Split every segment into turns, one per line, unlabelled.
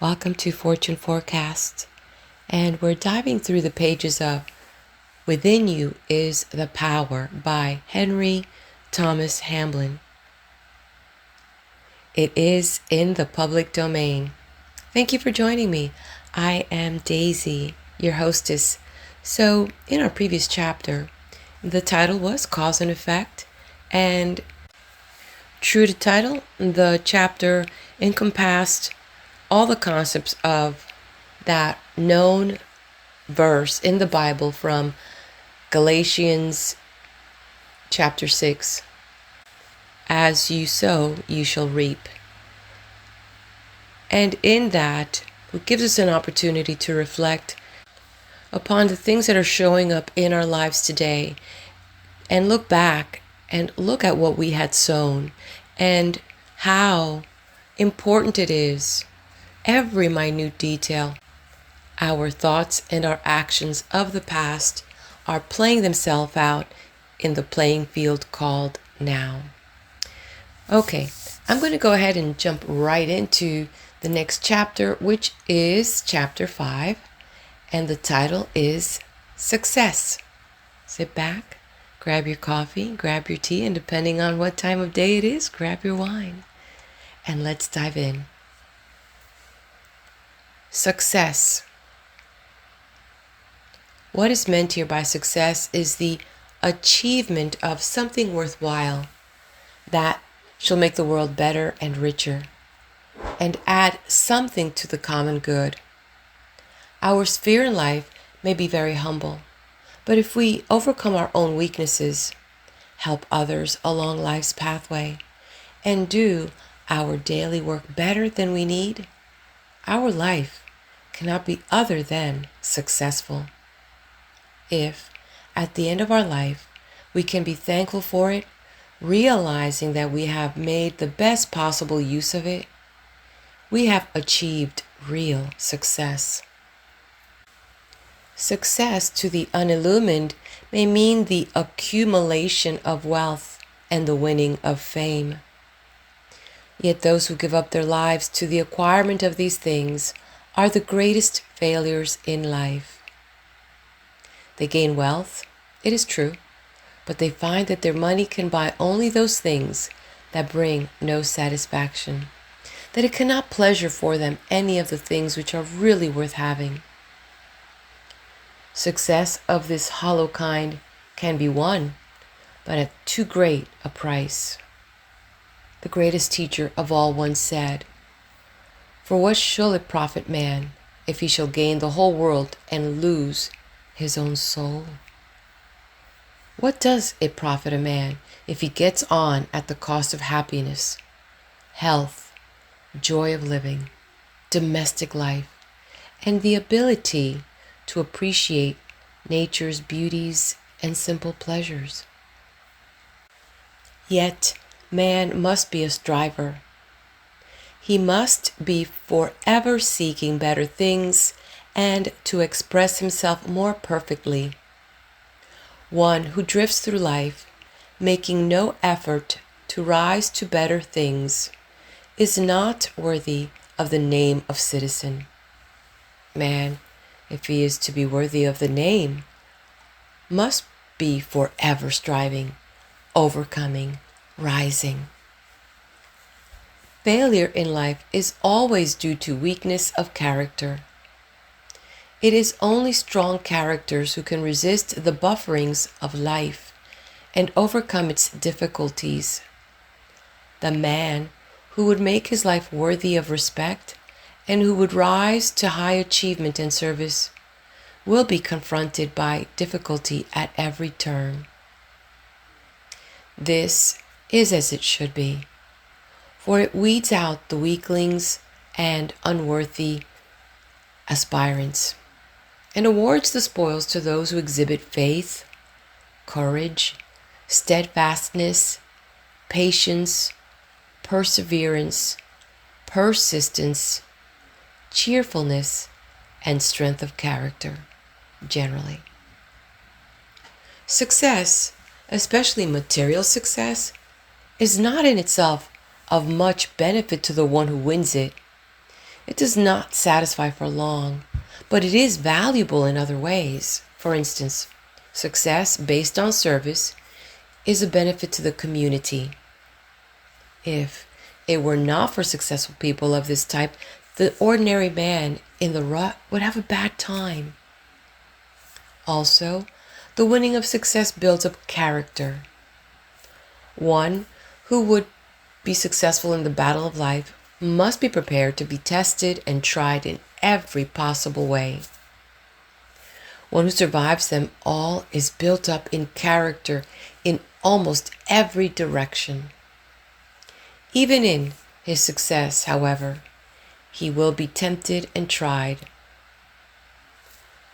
Welcome to Fortune Forecast, and we're diving through the pages of Within You is the Power by Henry Thomas Hamblin. It is in the public domain. Thank you for joining me. I am Daisy, your hostess. So, in our previous chapter, the title was Cause and Effect, and true to title, the chapter encompassed all the concepts of that known verse in the Bible from Galatians chapter 6. As you sow, you shall reap. And in that, it gives us an opportunity to reflect upon the things that are showing up in our lives today and look back and look at what we had sown and how important it is, every minute detail. Our thoughts and our actions of the past are playing themselves out in the playing field called now. Okay, I'm going to go ahead and jump right into the next chapter, which is chapter 5, and the title is Success. Sit back, grab your coffee, grab your tea, and depending on what time of day it is, grab your wine. And let's dive in. Success. What is meant here by success is the achievement of something worthwhile that shall make the world better and richer and add something to the common good. Our sphere in life may be very humble, but if we overcome our own weaknesses, help others along life's pathway, and do our daily work better than we need, our life cannot be other than successful. If, at the end of our life, we can be thankful for it, realizing that we have made the best possible use of it, we have achieved real success. Success to the unillumined may mean the accumulation of wealth and the winning of fame. Yet those who give up their lives to the acquirement of these things are the greatest failures in life. They gain wealth, it is true, but they find that their money can buy only those things that bring no satisfaction, that it cannot pleasure for them any of the things which are really worth having. Success of this hollow kind can be won, but at too great a price. The greatest teacher of all once said, "For what shall it profit man if he shall gain the whole world and lose his own soul? What does it profit a man if he gets on at the cost of happiness, health, joy of living, domestic life, and the ability to appreciate nature's beauties and simple pleasures?" Yet, man must be a striver. He must be forever seeking better things and to express himself more perfectly. One who drifts through life, making no effort to rise to better things, is not worthy of the name of citizen. Man, if he is to be worthy of the name, must be forever striving, overcoming, rising. Failure in life is always due to weakness of character. It is only strong characters who can resist the bufferings of life and overcome its difficulties. The man who would make his life worthy of respect and who would rise to high achievement and service will be confronted by difficulty at every turn. This is as it should be, for it weeds out the weaklings and unworthy aspirants and awards the spoils to those who exhibit faith, courage, steadfastness, patience, perseverance, persistence, cheerfulness, and strength of character generally. Success, especially material success, is not in itself of much benefit to the one who wins it. It does not satisfy for long, but it is valuable in other ways. For instance, success based on service is a benefit to the community. If it were not for successful people of this type, the ordinary man in the rut would have a bad time. Also, the winning of success builds up character. One who would be successful in the battle of life must be prepared to be tested and tried in every possible way. One who survives them all is built up in character in almost every direction. Even in his success, however, he will be tempted and tried.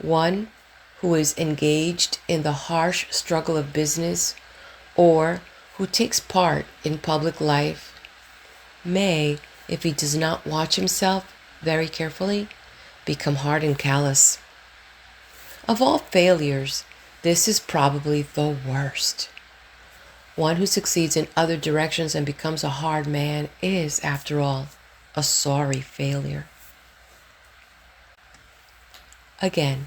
One who is engaged in the harsh struggle of business or who takes part in public life may, if he does not watch himself very carefully, become hard and callous. Of all failures, this is probably the worst. One who succeeds in other directions and becomes a hard man is, after all, a sorry failure. Again,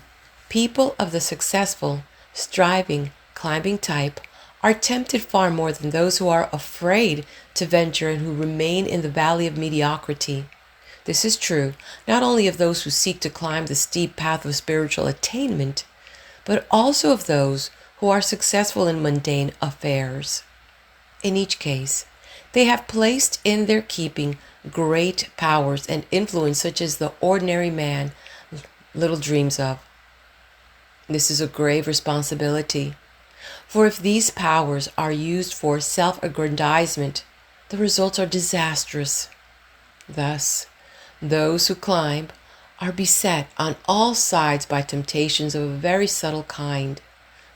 people of the successful, striving, climbing type are tempted far more than those who are afraid to venture and who remain in the valley of mediocrity. This is true not only of those who seek to climb the steep path of spiritual attainment, but also of those who are successful in mundane affairs. In each case, they have placed in their keeping great powers and influence such as the ordinary man little dreams of. This is a grave responsibility, for if these powers are used for self-aggrandizement, the results are disastrous. Thus, those who climb are beset on all sides by temptations of a very subtle kind,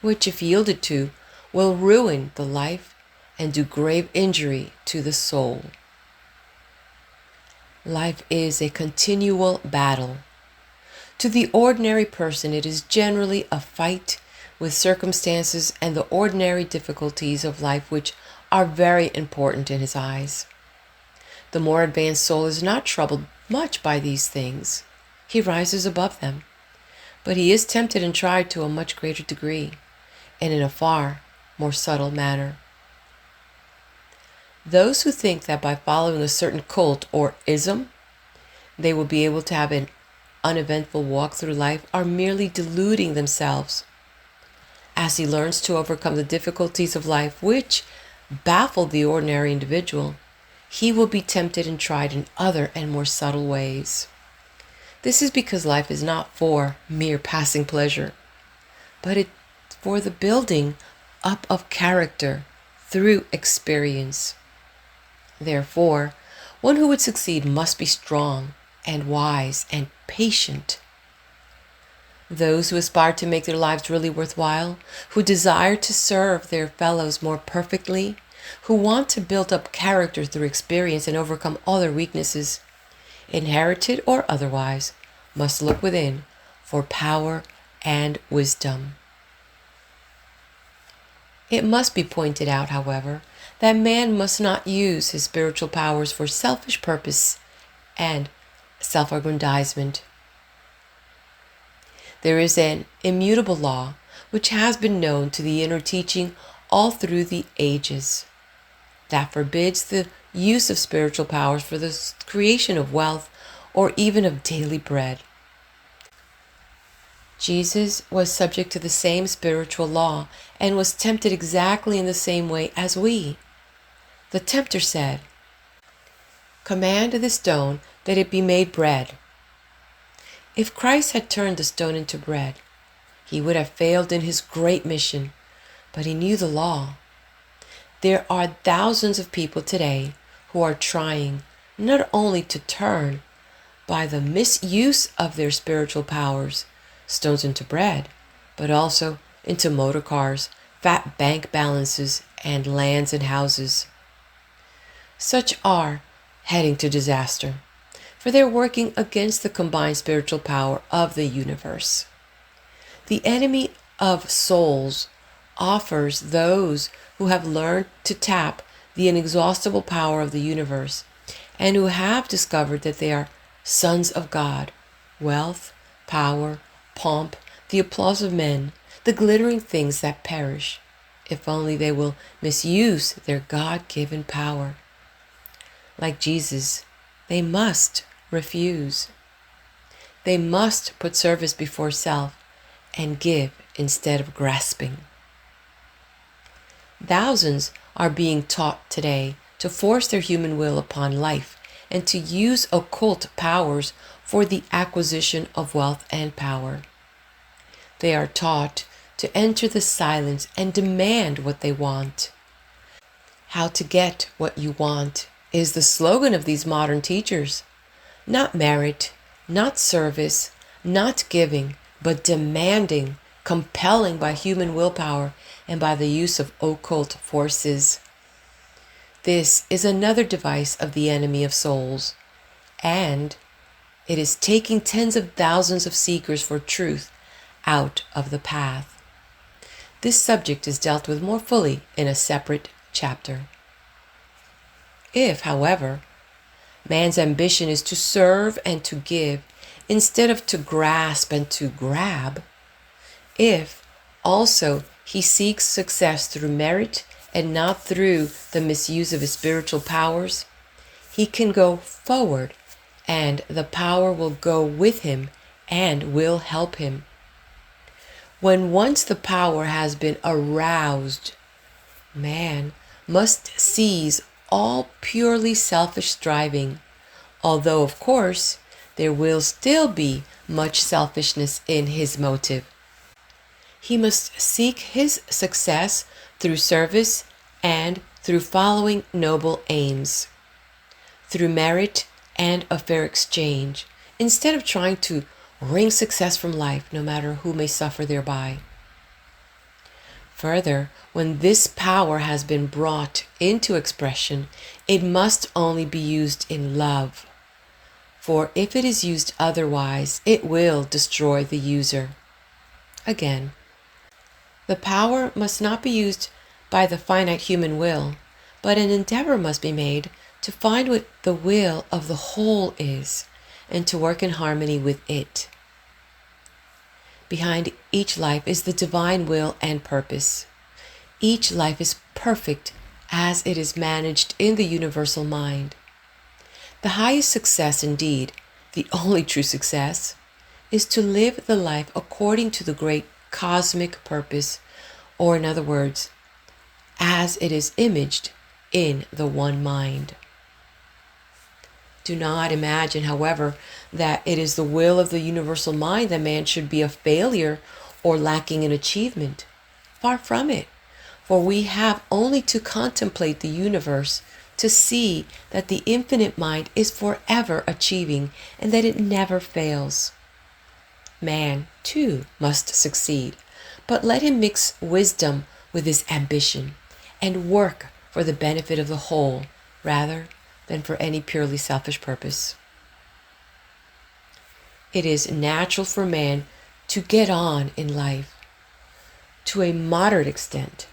which, if yielded to, will ruin the life and do grave injury to the soul. Life is a continual battle. To the ordinary person, it is generally a fight with circumstances and the ordinary difficulties of life, which are very important in his eyes. The more advanced soul is not troubled much by these things. He rises above them, but he is tempted and tried to a much greater degree, and in a far more subtle manner. Those who think that by following a certain cult or ism, they will be able to have an uneventful walk through life are merely deluding themselves. As he learns to overcome the difficulties of life which baffle the ordinary individual, he will be tempted and tried in other and more subtle ways. This is because life is not for mere passing pleasure, but it's for the building up of character through experience. Therefore, one who would succeed must be strong and wise and patient. Those who aspire to make their lives really worthwhile, who desire to serve their fellows more perfectly, who want to build up character through experience and overcome all their weaknesses, inherited or otherwise, must look within for power and wisdom. It must be pointed out, however, that man must not use his spiritual powers for selfish purpose and self-aggrandizement. There is an immutable law which has been known to the inner teaching all through the ages that forbids the use of spiritual powers for the creation of wealth or even of daily bread. Jesus was subject to the same spiritual law and was tempted exactly in the same way as we. The tempter said, "Command the stone that it be made bread." If Christ had turned the stone into bread, he would have failed in his great mission, but he knew the law. There are thousands of people today who are trying not only to turn, by the misuse of their spiritual powers, stones into bread, but also into motor cars, fat bank balances, and lands and houses. Such are heading to disaster, for they're working against the combined spiritual power of the universe. The enemy of souls offers those who have learned to tap the inexhaustible power of the universe and who have discovered that they are sons of God, wealth, power, pomp, the applause of men, the glittering things that perish, if only they will misuse their God-given power. Like Jesus, they must refuse. They must put service before self and give instead of grasping. Thousands are being taught today to force their human will upon life and to use occult powers for the acquisition of wealth and power. They are taught to enter the silence and demand what they want. How to get what you want is the slogan of these modern teachers. Not merit, not service, not giving, but demanding, compelling by human willpower and by the use of occult forces. This is another device of the enemy of souls, and it is taking tens of thousands of seekers for truth out of the path. This subject is dealt with more fully in a separate chapter. If, however, man's ambition is to serve and to give instead of to grasp and to grab, if also he seeks success through merit and not through the misuse of his spiritual powers, he can go forward and the power will go with him and will help him. When once the power has been aroused, man must cease all purely selfish striving, although of course there will still be much selfishness in his motive. He must seek his success through service and through following noble aims, through merit and a fair exchange, instead of trying to wring success from life, no matter who may suffer thereby. Further, when this power has been brought into expression, it must only be used in love, for if it is used otherwise, it will destroy the user. Again, the power must not be used by the finite human will, but an endeavor must be made to find what the will of the whole is and to work in harmony with it. Behind each life is the divine will and purpose. Each life is perfect as it is managed in the universal mind. The highest success, indeed, the only true success, is to live the life according to the great cosmic purpose, or in other words, as it is imaged in the one mind. Do not imagine, however, that it is the will of the universal mind that man should be a failure or lacking in achievement. Far from it, for we have only to contemplate the universe to see that the infinite mind is forever achieving and that it never fails. Man, too, must succeed, but let him mix wisdom with his ambition and work for the benefit of the whole rather than for any purely selfish purpose. It is natural for man to get on in life to a moderate extent.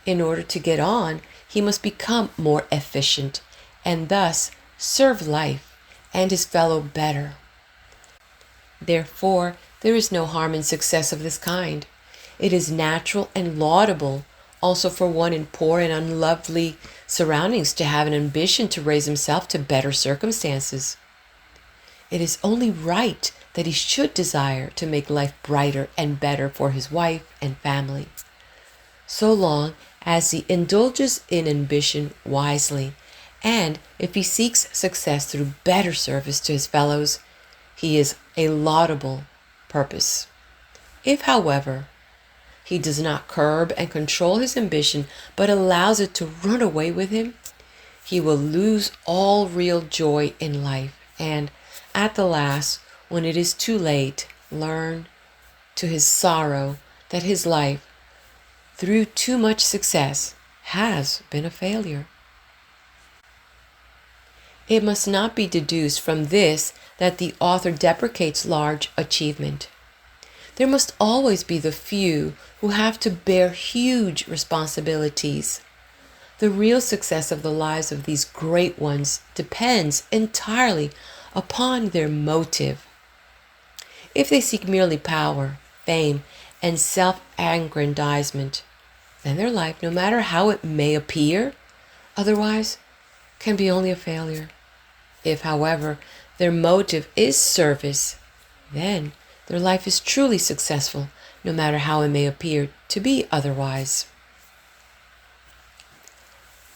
In order to get on, he must become more efficient and thus serve life and his fellow better. Therefore, there is no harm in success of this kind. It is natural and laudable also for one in poor and unlovely surroundings to have an ambition to raise himself to better circumstances. It is only right that he should desire to make life brighter and better for his wife and family, so long as he indulges in ambition wisely, and if he seeks success through better service to his fellows, he is a laudable purpose. If, however, he does not curb and control his ambition, but allows it to run away with him, he will lose all real joy in life, and at the last, when it is too late, learn to his sorrow that his life, through too much success, has been a failure. It must not be deduced from this that the author deprecates large achievement. There must always be the few who have to bear huge responsibilities. The real success of the lives of these great ones depends entirely upon their motive. If they seek merely power, fame, and self-aggrandizement, then their life, no matter how it may appear otherwise, can be only a failure. If, however, their motive is service, then their life is truly successful, no matter how it may appear to be otherwise.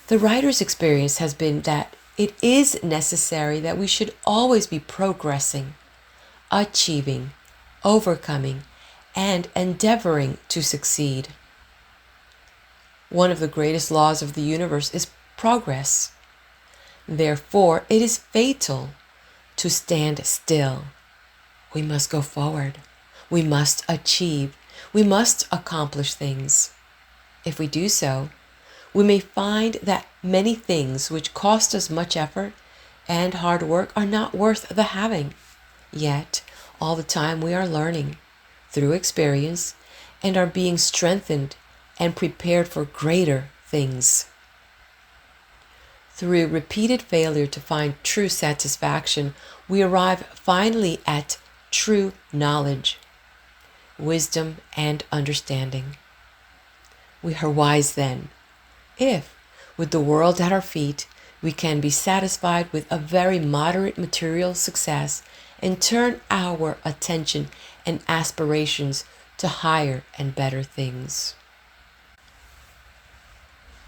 The writer's experience has been that it is necessary that we should always be progressing, achieving, overcoming, and endeavoring to succeed. One of the greatest laws of the universe is progress. Therefore, it is fatal to stand still. We must go forward. We must achieve. We must accomplish things. If we do so, we may find that many things which cost us much effort and hard work are not worth the having. Yet, all the time we are learning through experience and are being strengthened and prepared for greater things. Through repeated failure to find true satisfaction, we arrive finally at true knowledge, wisdom, and understanding. We are wise then, if, with the world at our feet, we can be satisfied with a very moderate material success and turn our attention and aspirations to higher and better things.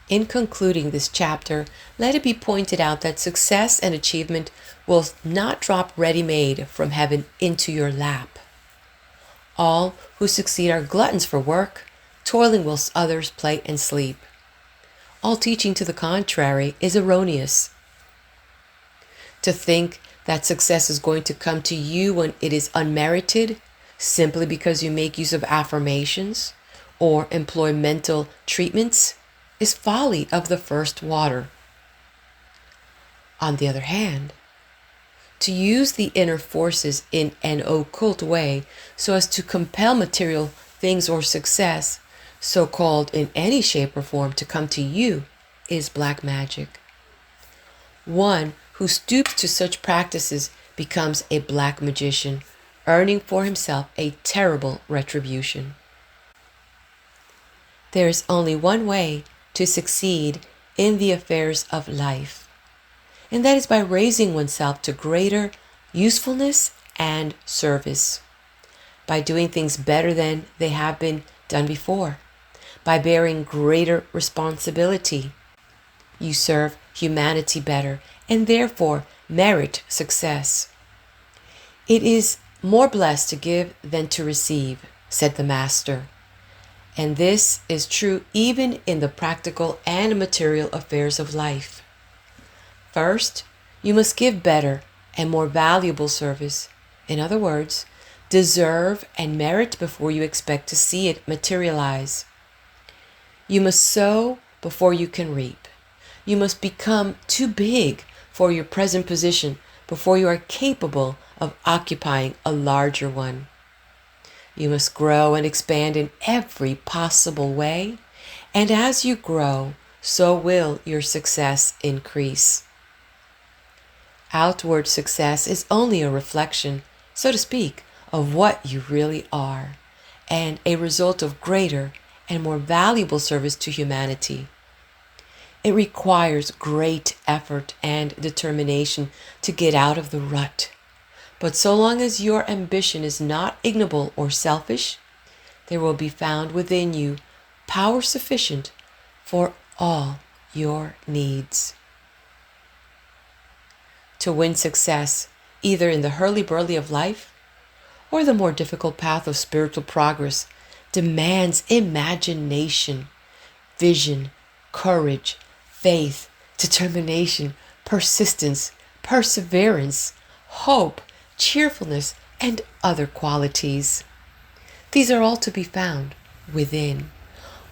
In concluding this chapter, let it be pointed out that success and achievement will not drop ready-made from heaven into your lap. All who succeed are gluttons for work, toiling whilst others play and sleep. All teaching to the contrary is erroneous. To think that success is going to come to you when it is unmerited, simply because you make use of affirmations or employ mental treatments, is folly of the first water. On the other hand, to use the inner forces in an occult way so as to compel material things or success, so-called in any shape or form, to come to you is black magic. One who stoops to such practices becomes a black magician, earning for himself a terrible retribution. There is only one way to succeed in the affairs of life, and that is by raising oneself to greater usefulness and service, by doing things better than they have been done before, by bearing greater responsibility. You serve humanity better and therefore merit success. It is more blessed to give than to receive, said the Master. And this is true even in the practical and material affairs of life. First, you must give better and more valuable service. In other words, deserve and merit before you expect to see it materialize. You must sow before you can reap. You must become too big for your present position before you are capable of occupying a larger one. You must grow and expand in every possible way, and as you grow, so will your success increase. Outward success is only a reflection, so to speak, of what you really are, and a result of greater and more valuable service to humanity. It requires great effort and determination to get out of the rut. But so long as your ambition is not ignoble or selfish, there will be found within you power sufficient for all your needs. To win success, either in the hurly-burly of life or the more difficult path of spiritual progress, demands imagination, vision, courage, faith, determination, persistence, perseverance, hope, cheerfulness, and other qualities. These are all to be found within.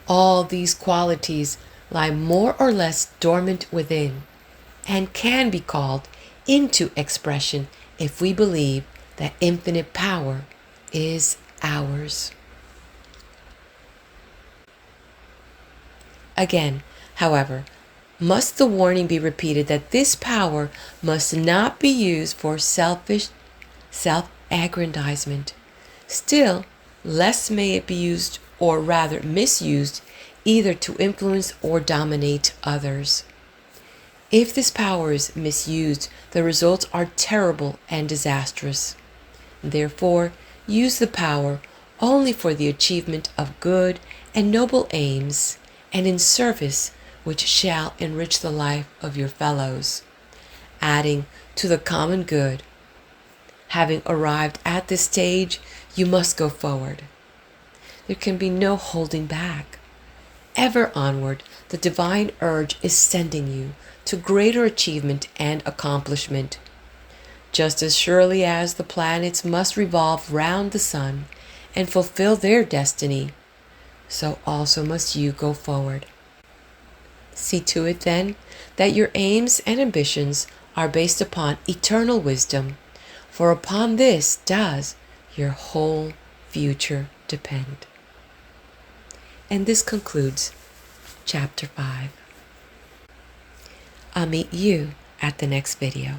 All these qualities lie more or less dormant within and can be called into expression if we believe that infinite power is ours. Again, however, must the warning be repeated that this power must not be used for selfish self-aggrandizement. Still, less may it be used, or rather misused, either to influence or dominate others. If this power is misused, the results are terrible and disastrous. Therefore, use the power only for the achievement of good and noble aims, and in service which shall enrich the life of your fellows, adding to the common good. Having arrived at this stage, you must go forward. There can be no holding back. Ever onward, the divine urge is sending you to greater achievement and accomplishment. Just as surely as the planets must revolve round the sun and fulfill their destiny, so also must you go forward. See to it, then, that your aims and ambitions are based upon eternal wisdom, for upon this does your whole future depend. And this concludes Chapter 5. I'll meet you at the next video.